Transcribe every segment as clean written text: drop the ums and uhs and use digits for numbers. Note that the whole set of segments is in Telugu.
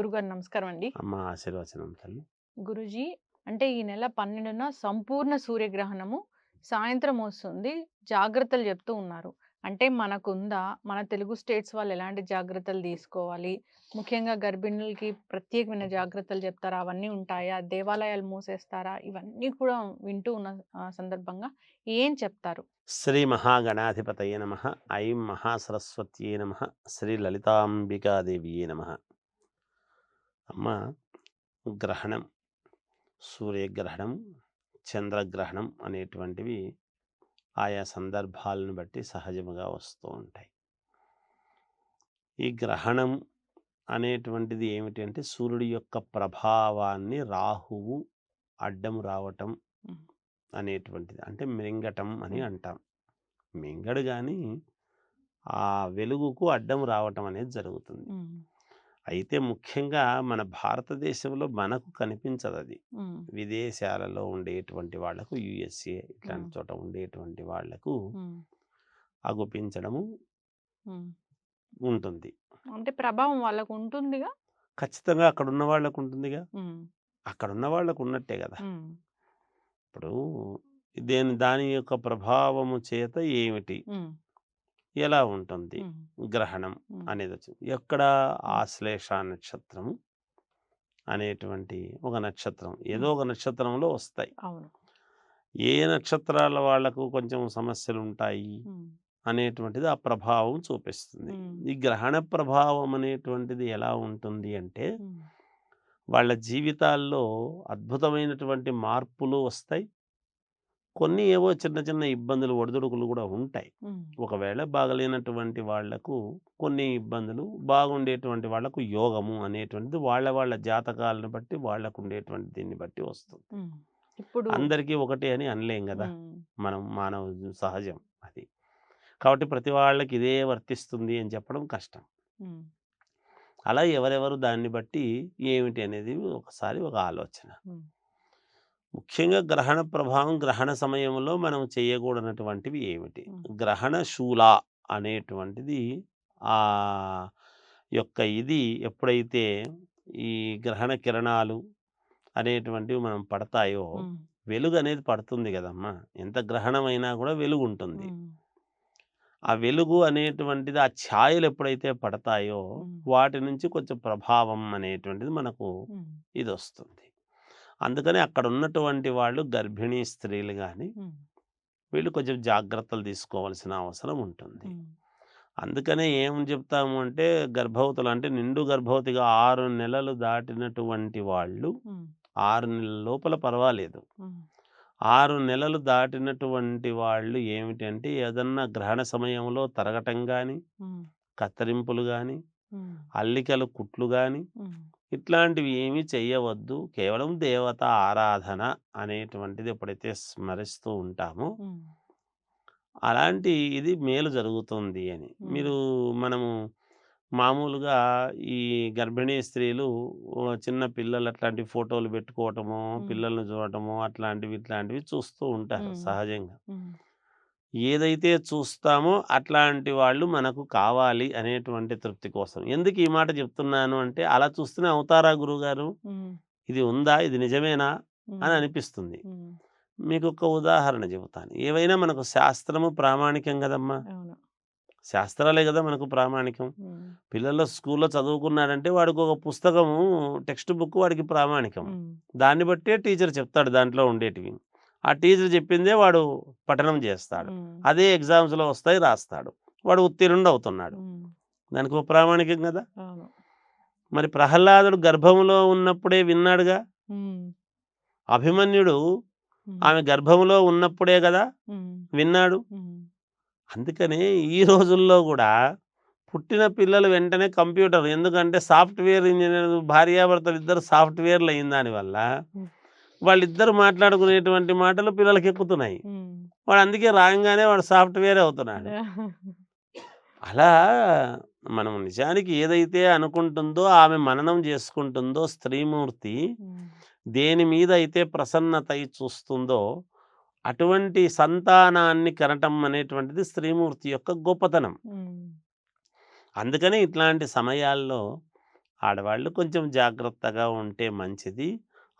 గురుగారు నమస్కారం అండి. అమ్మ ఆశీర్వచనం తల్లి. గురూజీ, అంటే ఈ నెల 12న సంపూర్ణ సూర్యగ్రహణము సాయంత్రం వస్తుంది. జాగ్రత్తలు చెప్తూ ఉన్నారు. అంటే మనకుందా? మన తెలుగు స్టేట్స్ వాళ్ళు ఎలాంటి జాగ్రత్తలు తీసుకోవాలి? ముఖ్యంగా గర్భిణులకి ప్రత్యేకమైన జాగ్రత్తలు చెప్తారా? అవన్నీ ఉంటాయా? దేవాలయాలు మూసేస్తారా? ఇవన్నీ కూడా వింటూ ఉన్న సందర్భంగా ఏం చెప్తారు? శ్రీ మహాగణాధిపతయే నమ. ఐం మహాసరస్వత్యే నమ. శ్రీ లలితాంబికాదేవియే నమ. అమ్మ, గ్రహణం, సూర్యగ్రహణం, చంద్రగ్రహణం అనేటువంటివి ఆయా సందర్భాలను బట్టి సహజముగా వస్తూ ఉంటాయి. ఈ గ్రహణం అనేటువంటిది ఏమిటి అంటే సూర్యుడి యొక్క ప్రభావాన్ని రాహువు అడ్డం రావటం హ్మ్. అనేటువంటిది, అంటే మింగటం అని హ్మ్. అంటాం. మింగడు కానీ ఆ వెలుగుకు అడ్డం రావటం అనేది జరుగుతుంది. హ్మ్. అయితే ముఖ్యంగా మన భారతదేశంలో మనకు కనిపించదు అది. హ్మ్. విదేశాలలో ఉండేటువంటి వాళ్ళకు, యుఎస్ఏ హ్మ్. ఇట్లాంటి చోట ఉండేటువంటి వాళ్లకు హ్మ్. అగుపించడము హ్మ్. ఉంటుంది. అంటే ప్రభావం వాళ్ళకుంటుందిగా? ఖచ్చితంగా అక్కడ ఉన్న వాళ్ళకు ఉంటుందిగా. హ్మ్. అక్కడ ఉన్న వాళ్ళకు ఉన్నట్టే కదా. హ్మ్. ఇప్పుడు దాని యొక్క ప్రభావము చేత ఏమిటి, హ్మ్. ఎలా ఉంటుంది హ్మ్. గ్రహణం హ్మ్. అనేది వచ్చింది. ఎక్కడ హ్మ్. ఆశ్లేష నక్షత్రము అనేటువంటి ఒక నక్షత్రం, ఏదో హ్మ్. ఒక నక్షత్రంలో వస్తాయి. అవును. ఏ నక్షత్రాల వాళ్లకు కొంచెం సమస్యలు ఉంటాయి హ్మ్. అనేటువంటిది ఆ ప్రభావం చూపిస్తుంది. హ్మ్. ఈ గ్రహణ ప్రభావం అనేటువంటిది ఎలా ఉంటుంది అంటే హ్మ్. వాళ్ళ జీవితాల్లో అద్భుతమైనటువంటి మార్పులు వస్తాయి. కొన్ని ఏవో చిన్న చిన్న ఇబ్బందులు, ఒడిదుడుకులు కూడా ఉంటాయి. హ్మ్. ఒకవేళ బాగలేనటువంటి వాళ్లకు కొన్ని ఇబ్బందులు, బాగుండేటువంటి వాళ్లకు యోగము అనేటువంటిది వాళ్ళ వాళ్ళ జాతకాలను బట్టి, వాళ్ళకు ఉండేటువంటి దీన్ని బట్టి వస్తుంది. హ్మ్. ఇప్పుడు అందరికీ ఒకటే అని అనలేం గదా. హ్మ్. మనం మానవ సహజం అది. కాబట్టి ప్రతి వాళ్ళకి ఇదే వర్తిస్తుంది అని చెప్పడం కష్టం. హ్మ్. అలా ఎవరెవరు దాన్ని బట్టి ఏమిటి అనేది ఒకసారి ఒక ఆలోచన. హ్మ్. ముఖ్యంగా గ్రహణ ప్రభావం, గ్రహణ సమయంలో మనం చేయకూడనటువంటివి ఏమిటి? హ్మ్. గ్రహణ శూల అనేటువంటిది యొక్క ఇది ఎప్పుడైతే ఈ గ్రహణ కిరణాలు అనేటువంటివి మనం పడతాయో, హ్మ్. వెలుగు అనేది పడుతుంది గదమ్మా. ఎంత గ్రహణమైనా కూడా వెలుగుంటుంది. హ్మ్. ఆ వెలుగు అనేటువంటిది, ఆ ఛాయలు ఎప్పుడైతే పడతాయో హ్మ్. వాటి నుంచి కొంచెం ప్రభావం అనేటువంటిది మనకు హ్మ్. ఇదొస్తుంది. అందుకని అక్కడ ఉన్నటువంటి వాళ్ళు, గర్భిణీ స్త్రీలు గాని, హ్మ్. వీళ్ళు కొంచెం జాగ్రత్తలు తీసుకోవాల్సిన అవసరం ఉంటుంది. హ్మ్. అందుకనే ఏం చెప్తాము అంటే గర్భవతులు, అంటే నిండు గర్భవతిగా 6 నెలలు దాటినటువంటి వాళ్ళు, హ్మ్. 6 నెలల లోపల పర్వాలేదు. హ్మ్. 6 నెలలు దాటినటువంటి వాళ్ళు ఏమిటంటే ఏదన్నా గ్రహణ సమయంలో తరగటం గాని, హ్మ్. కత్తిరింపులు గాని, హ్మ్. అల్లికలు కుట్లు గాని హ్మ్. ఇట్లాంటివి ఏమీ చెయ్యవద్దు. కేవలం దేవత ఆరాధన అనేటువంటిది ఎప్పుడైతే స్మరిస్తూ ఉంటామో, హ్మ్. అలాంటి ఇది మేలు జరుగుతుంది అని. హ్మ్. మనము మామూలుగా ఈ గర్భిణీ స్త్రీలు చిన్న పిల్లలు అట్లాంటి ఫోటోలు పెట్టుకోవటమో, హ్మ్. పిల్లల్ని చూడటమో అట్లాంటివి, ఇట్లాంటివి చూస్తూ ఉంటారు హ్మ్. సహజంగా. హ్మ్. ఏదైతే చూస్తామో అట్లాంటి వాళ్ళు మనకు కావాలి అనేటువంటి తృప్తి కోసం. ఎందుకు ఈ మాట చెప్తున్నాను అంటే, అలా చూస్తూనే అవుతారా గురువుగారు? హ్మ్. ఇది ఉందా? ఇది నిజమేనా? అని హ్మ్. అనిపిస్తుంది. హ్మ్. మీకొక ఉదాహరణ చెబుతాను. ఏవైనా మనకు శాస్త్రము ప్రామాణికం గదమ్మా. అవును. శాస్త్రాలే గదా మనకు ప్రామాణికం. హ్మ్. పిల్లలు స్కూల్‌లో చదువుకున్నాడంటే వాడికొక పుస్తకము, టెక్స్ట్ బుక్ వాడికి ప్రామాణికం. హ్మ్. దాన్ని బట్టే టీచర్ చెప్తాడు దాంట్లో ఉండేటివి. ఆ టీచర్ చెప్పిందే వాడు పఠనం చేస్తాడు. హ్మ్. అదే ఎగ్జామ్స్‌లో వస్తాయి, రాస్తాడు. వాడు ఉత్తీర్ణుడవుతున్నాడు. హ్మ్. దానికో ప్రామాణికం గదా. అవును. మరి ప్రహ్లాదుడు గర్భంలో ఉన్నప్పుడే విన్నాడుగా. హ్మ్. అభిమన్యుడు హ్మ్. ఆమె గర్భంలో ఉన్నప్పుడే గదా హ్మ్. విన్నాడు. హ్మ్. అందుకనే ఈ రోజుల్లో గూడా పుట్టిన పిల్లలు వెంటనే కంప్యూటర్, ఎందుకంటే సాఫ్ట్‌వేర్ ఇంజినీర్ భార్యాభర్తలు ఇద్దరు సాఫ్ట్‌వేర్‌లు అయిన దానివల్ల హ్మ్. వాళ్ళిద్దరు మాట్లాడుకునేటువంటి మాటలు పిల్లలకెక్కుతున్నాయి. హ్మ్. వాడు అందుకే రాంగానే వాడు సాఫ్ట్‌వేరే అవుతున్నాడు. అలా మనం నిజానికి ఏదైతే అనుకుంటుందో, ఆమె మననం జేసుకుంటుందో స్త్రీమూర్తి, హ్మ్. దేని మీద అయితే ప్రసన్నతై చూస్తుందో అటువంటి సంతానాన్ని కనటం అనేటువంటిది స్త్రీమూర్తి యొక్క గొప్పతనం. హ్మ్. అందుకని ఇట్లాంటి సమయాల్లో ఆడవాళ్ళు కొంచెం జాగ్రత్తగా ఉంటే మంచిది.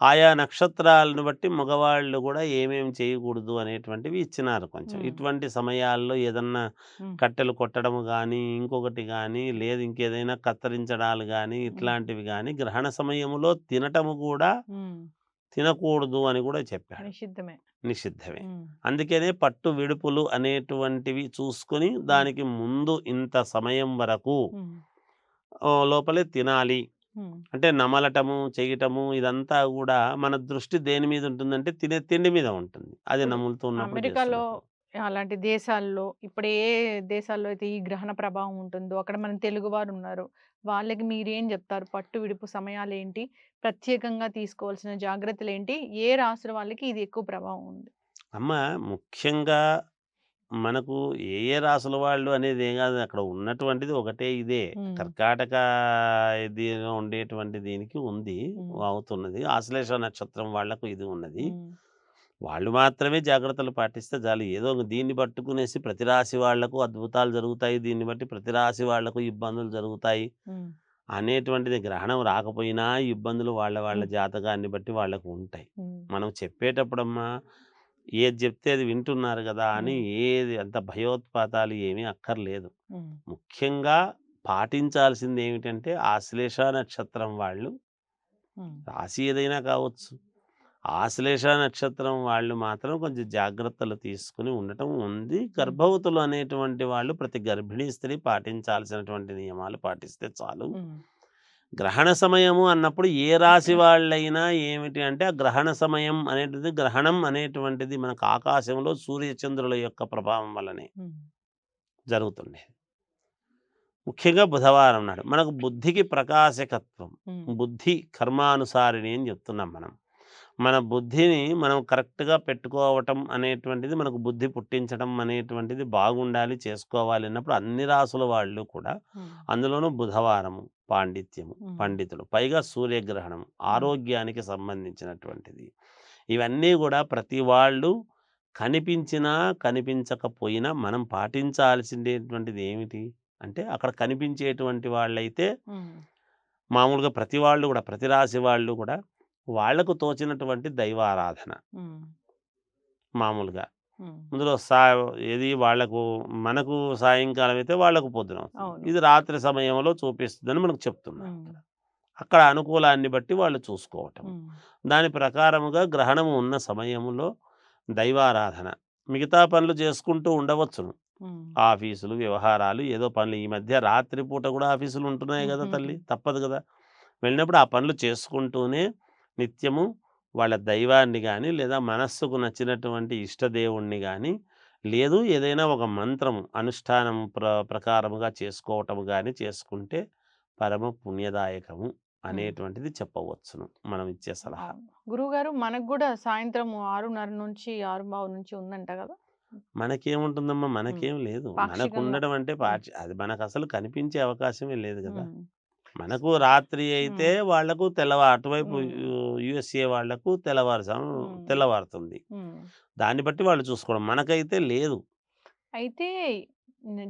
ఆయా నక్షత్రాలను బట్టి మగవాళ్ళు గూడా ఏమేమి చేయకూడదు అనేటువంటివి ఇచ్చినారు కొంచెం. హ్మ్. ఇటువంటి సమయాల్లో ఏదన్నా హ్మ్. కట్టెలు కొట్టడం గానీ, ఇంకొకటి గానీ, లేదు ఇంకేదైనా కత్తిరించడాలు గానీ, హ్మ్. ఇట్లాంటివి గానీ గ్రహణ సమయములో తినటము గూడా హ్మ్. తినకూడదు అని గూడా చెప్పాడు. నిషిద్ధమే. నిషిద్ధమే. హ్మ్. అందుకనే పట్టు విడుపులు అనేటువంటివి చూసుకొని హ్మ్. దానికి ముందు ఇంత సమయం వరకు హ్మ్. లోపలే తినాలి. హ్మ్. అంటే నమలటము, చేయటము ఇదంతా గూడా మన దృష్టి దేని మీద ఉంటుందంటే తినే తిండి మీద ఉంటుంది. అది ఇప్పుడు నములుతూ ఉన్నప్పుడు, అమెరికాలో చేస్తున్నప్పుడు. అలాంటి దేశాల్లో ఇప్పుడు ఏ దేశాల్లో అయితే ఈ గ్రహణ ప్రభావం ఉంటుందో అక్కడ మన తెలుగువారు ఉన్నారు. వాళ్ళకి మీరేం జెప్తారు? పట్టు విడుపు సమయాలేంటి? ప్రత్యేకంగా తీసుకోవాల్సిన జాగ్రత్తలేంటి? ఏ రాసుల వాళ్ళకి ఇది ఎక్కువ ప్రభావం ఉంది? అమ్మ ముఖ్యంగా మనకు ఏ ఏ రాసుల వాళ్ళు అనేది ఏం గాదు. అక్కడ ఉన్నటువంటిది ఒకటే ఇదే. హ్మ్. కర్కాటక దీనిలో ఉండేటువంటి దీనికి ఉంది. హ్మ్. అవుతున్నది. ఆశ్లేష నక్షత్రం వాళ్ళకు ఇది ఉన్నది. హ్మ్. వాళ్ళు మాత్రమే జాగ్రత్తలు పాటిస్తే చాలు. ఏదో దీన్ని పట్టుకునేసి ప్రతి రాశి వాళ్లకు అద్భుతాలు జరుగుతాయి. దీన్ని బట్టి ప్రతి రాశి వాళ్లకు ఇబ్బందులు జరుగుతాయి. హ్మ్. అనేటువంటిది గ్రహణం రాకపోయినా ఇబ్బందులు వాళ్ళ వాళ్ళ హ్మ్. జాతకాన్ని బట్టి వాళ్ళకు ఉంటాయి. హ్మ్. మనం చెప్పేటప్పుడమ్మా ఏది చెప్తే అది వింటున్నారు గదా! అని హ్మ్. ఏది అంత భయోత్పాతాలు ఏమీ అక్కర్లేదు. హ్మ్. ముఖ్యంగా పాటించాల్సింది ఏమిటంటే ఆశ్లేష నక్షత్రం వాళ్ళు హ్మ్. రాశి ఏదైనా కావచ్చు. ఆశ్లేష నక్షత్రం వాళ్ళు మాత్రం కొంచెం జాగ్రత్తలు తీసుకొని ఉండటం ఉంది. హ్మ్. గర్భవతులు అనేటువంటి వాళ్ళు ప్రతి గర్భిణీ స్త్రీ పాటించాల్సినటువంటి నియమాలు పాటిస్తే చాలు. హ్మ్. గ్రహణ సమయము అన్నప్పుడు ఏ రాశి వాళ్ళైనా ఏమిటి అంటే, ఆ గ్రహణ సమయం అనేటిది గ్రహణం అనేటువంటిది మనకు ఆకాశంలో సూర్యచంద్రుల యొక్క ప్రభావం వల్లనే హ్మ్. జరుగుతుండేది. ముఖ్యంగా బుధవారం నాడు. మనకు బుద్ధికి ప్రకాశకత్వం. హ్మ్. బుద్ధి కర్మానుసారిణి అని చెప్తున్నాం మనం. మన బుద్ధిని మనం కరెక్ట్‌గా పెట్టుకోవటం అనేటువంటిది మనకు బుద్ధి పుట్టించడం అనేటువంటిది బాగుండాలి, చేసుకోవాలి అన్నప్పుడు అన్ని రాసుల వాళ్ళు కూడా హ్మ్. అందులోనూ బుధవారము పాండిత్యము, హ్మ్. పండితులు. పైగా సూర్యగ్రహణం హ్మ్. ఆరోగ్యానికి సంబంధించినటువంటిది. ఇవన్నీ గూడా ప్రతి వాళ్ళు కనిపించినా, కనిపించకపోయినా మనం పాటించాల్సిండేటువంటిది ఏమిటి? అంటే అక్కడ కనిపించేటువంటి వాళ్ళైతే హ్మ్. మామూలుగా ప్రతి వాళ్ళు గూడా, ప్రతి రాశి వాళ్ళు గూడా వాళ్ళకు తోచినటువంటి దైవారాధన హ్మ్. మామూలుగా. హ్మ్. అందులో ఏది వాళ్ళకు మనకు సాయంకాలం అయితే వాళ్ళకు పొద్దునవుతుంది. అవును. ఇది రాత్రి సమయంలో చూపిస్తుందని మనకు చెప్తున్నారు హ్మ్. అక్కడ. అక్కడ అనుకూలాన్ని బట్టి వాళ్ళు చూసుకోవటం. హ్మ్. దాని ప్రకారముగా గ్రహణము ఉన్న సమయములో దైవారాధన. మిగతా పనులు చేసుకుంటూ ఉండవచ్చును. హ్మ్. ఆఫీసులు, వ్యవహారాలు ఏదో పనులు ఈ మధ్య రాత్రి పూట గూడా ఆఫీసులు ఉంటున్నాయి గదా హుహుహు. తల్లి! తప్పదు గదా! వెళ్ళినప్పుడు ఆ పనులు చేసుకుంటూనే నిత్యము వాళ్ళ దైవాన్ని గాని, లేదా మనస్సుకు నచ్చినటువంటి ఇష్టదేవుణ్ణి గాని, లేదు ఏదైనా ఒక మంత్రం అనుష్ఠానం ప్రకారముగా చేసుకోవటం గాని చేసుకుంటే పరమ పుణ్యదాయకము హ్మ్. అనేటువంటిది చెప్పవచ్చును. మనం ఇచ్చే సలహా. అవును. గురువుగారు మనకు గూడా సాయంత్రం 6:30 నుంచి 6:15 నుంచి ఉందంట గదా! మనకేముంటుందమ్మా? హ్మ్. మనకేం లేదు. పాక్షికంగా. మనకుండడం అంటే హ్మ్. అది మనకసలు కనిపించే అవకాశమే లేదు గదా! హ్మ్. మనకు రాత్రి అయితే హ్మ్. వాళ్ళకు అటువైపు హ్మ్. యూఎస్ఏ వాళ్ళకు తెల్లవారుజాము హ్మ్. తెల్లవారుతుంది. హ్మ్. దాన్ని బట్టి వాళ్ళు చూసుకోవడం. మనకైతే లేదు. అయితే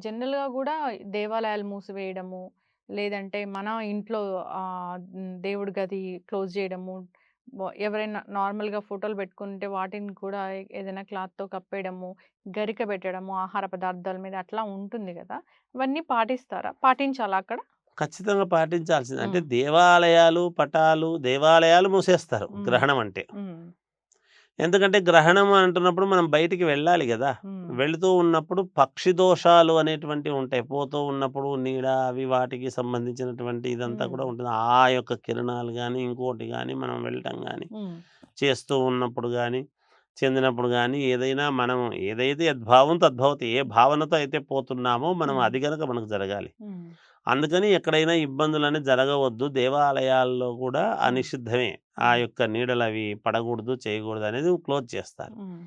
జనరల్‌గా గూడా దేవాలయాలు మూసివేయడము, లేదంటే మన ఇంట్లో దేవుడి గది క్లోజ్ జేయడము, ఎవరైనా నార్మల్‌గా ఫోటోలు పెట్టుకుంటే వాటిని కూడా ఏదైనా క్లాత్‌తో కప్పేయడము, గరిక పెట్టడము ఆహార పదార్థాల మీద అట్లా ఉంటుంది గదా! ఇవన్నీ పాటిస్తారా? పాటించాలా అక్కడ? ఖచ్చితంగా పాటించాల్సిందే. అంటే హ్మ్. దేవాలయాలు మూసేస్తారు హ్మ్. గ్రహణం అంటే. హ్మ్. ఎందుకంటే గ్రహణం అంటున్నప్పుడు మనం బయటికి వెళ్ళాలి గదా! హ్మ్. వెళుతూ ఉన్నప్పుడు పక్షి దోషాలు అనేటువంటివి ఉంటాయి. పోతూ ఉన్నప్పుడు నీడ అవి వాటికి సంబంధించినటువంటి ఇదంతా హ్మ్. కూడా ఉంటుంది. ఆ యొక్క కిరణాలు గాని, ఇంకోటి గాని మనం వెళ్ళటం గాని, హ్మ్. చేస్తూ ఉన్నప్పుడు గాని, చెందినప్పుడు గాని ఏదైనా మనం ఏదైతే యద్భావం తద్భవతి. ఏ భావనతో అయితే పోతున్నామో మనం హ్మ్. అది గనక మనకు జరగాలి. హ్మ్. అందుకని ఎక్కడైనా ఇబ్బందులనేవి జరగవద్దు. దేవాలయాల్లో కూడా హ్మ్. నిషిద్ధమే. ఆ హ్మ్. యొక్క నీడలవి పడకూడదు, చేయకూడదనేది క్లోజ్ చేస్తారు. హ్మ్.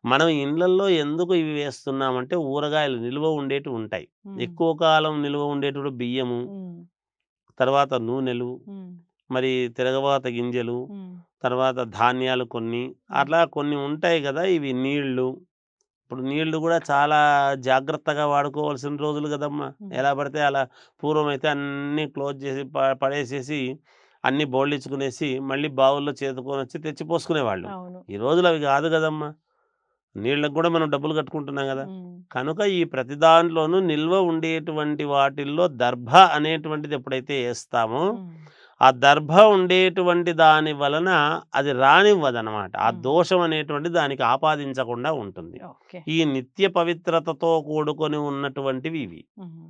మనం ఇండ్లల్లో ఎందుకు ఇవి వేస్తున్నామంటే ఊరగాయలు నిల్వ ఉండేటివి ఉంటాయి. హ్మ్. ఎక్కువ కాలం నిల్వ ఉండేటివి బియ్యము, హ్మ్. తర్వాత నూనెలు, హ్మ్. మరి తిరగవాత గింజలు, హ్మ్. తర్వాత ధాన్యాలు కొన్ని, హ్మ్. అట్లా కొన్ని ఉంటాయి గదా! ఇవి నీళ్ళు, ఇప్పుడు నీళ్లు కూడా చాలా జాగ్రత్తగా వాడుకోవాల్సిన రోజులు కదమ్మా. ఎలా పడితే అలా పూర్వం అయితే అన్నీ క్లోజ్ చేసి పడేసేసి అన్నీ బోళ్ళిచ్చుకునేసి మళ్ళీ బావుల్లో చేదుకొని వచ్చి తెచ్చి పోసుకునేవాళ్ళు. అవును. ఈ రోజులు అవి కాదు కదమ్మా. నీళ్ళకి కూడా మనం డబ్బులు కట్టుకుంటున్నాం కదా. హ్మ్. కనుక ఈ ప్రతి దాంట్లోనూ నిల్వ ఉండేటువంటి వాటిల్లో దర్భ అనేటువంటిది ఎప్పుడైతే ఏస్తామో, హ్మ్. ఆ దర్భ ఉండేటువంటి దాని వలన అది రానివ్వదనమాట. ఆ హ్మ్. దోషం అనేటువంటిది దానికి ఆపాదించకుండా ఉంటుంది. ఓకే. ఈ నిత్య పవిత్రతతో కూడుకొని ఉన్నటువంటివి ఇవి. హుహు.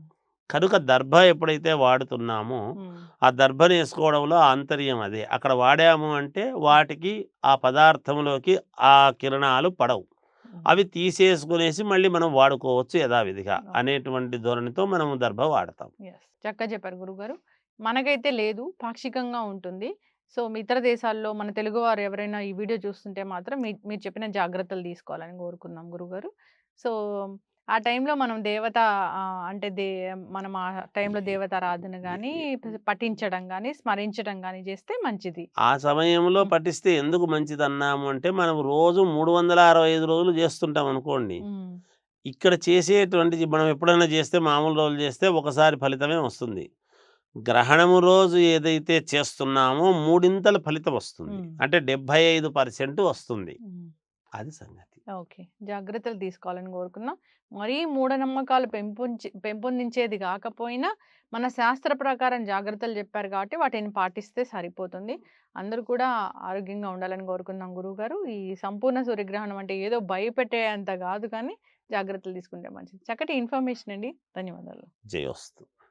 కనుక దర్భ ఎప్పుడైతే వాడుతున్నామో, హ్మ్. ఆ దర్భనేసుకోవడంలో ఆంతర్యం అదే. అక్కడ వాడాము అంటే వాటికి ఆ పదార్థంలోకి ఆ కిరణాలు పడవు. హ్మ్. అవి తీసేసుకునేసి మళ్ళీ మనం వాడుకోవచ్చు యథావిధిగా ఓకే. అనేటువంటి ధోరణితో మనం దర్భ వాడతాం. యెస్. చక్కగా చెప్పారు గురువుగారు. మనకైతే లేదు. పాక్షికంగా ఉంటుంది. సో, మీ ఇతర దేశాల్లో మన తెలుగువారు ఎవరైనా ఈ వీడియో చూస్తుంటే మాత్రం మీరు చెప్పిన జాగ్రత్తలు తీసుకోవాలని కోరుకుందాం గురువుగారు. సో, ఆ టైంలో మనం దేవత అంటే మనం ఆ టైంలో దేవతారాధన గాని, పఠించడం గాని, స్మరించడం గాని చేస్తే మంచిది. ఆ సమయంలో హ్మ్. పఠిస్తే ఎందుకు మంచిదన్నాము అంటే, మనం రోజు 365 రోజులు చేస్తుంటాం అనుకోండి. హ్మ్. ఇక్కడ చేసేటువంటిది మనం ఎప్పుడైనా చేస్తే మామూలు రోజులు చేస్తే ఒకసారి ఫలితమే వస్తుంది. గ్రహణము రోజు ఏదైతే చేస్తున్నామో మూడింతల ఫలితం వస్తుంది. హ్మ్. అంటే 75% వస్తుంది. హ్మ్. అది సంగతి. ఓకే. జాగ్రత్తలు తీసుకోవాలని కోరుకుందాం. మరీ మూఢనమ్మకాలు పెంపొందించేది గాకపోయినా, మన శాస్త్ర ప్రకారం జాగ్రత్తలు జెప్పారు గాబట్టి, వాటిని పాటిస్తే సరిపోతుంది. అందరూ కూడా ఆరోగ్యంగా ఉండాలని కోరుకుందాం గురువుగారు. ఈ సంపూర్ణ సూర్యగ్రహణం అంటే ఏదో భయపెట్టేంత గాదు కానీ, జాగ్రత్తలు తీసుకుంటే మంచిది. చక్కటి ఇన్ఫర్మేషన్ అండి. ధన్యవాదాలు. జయోస్తు.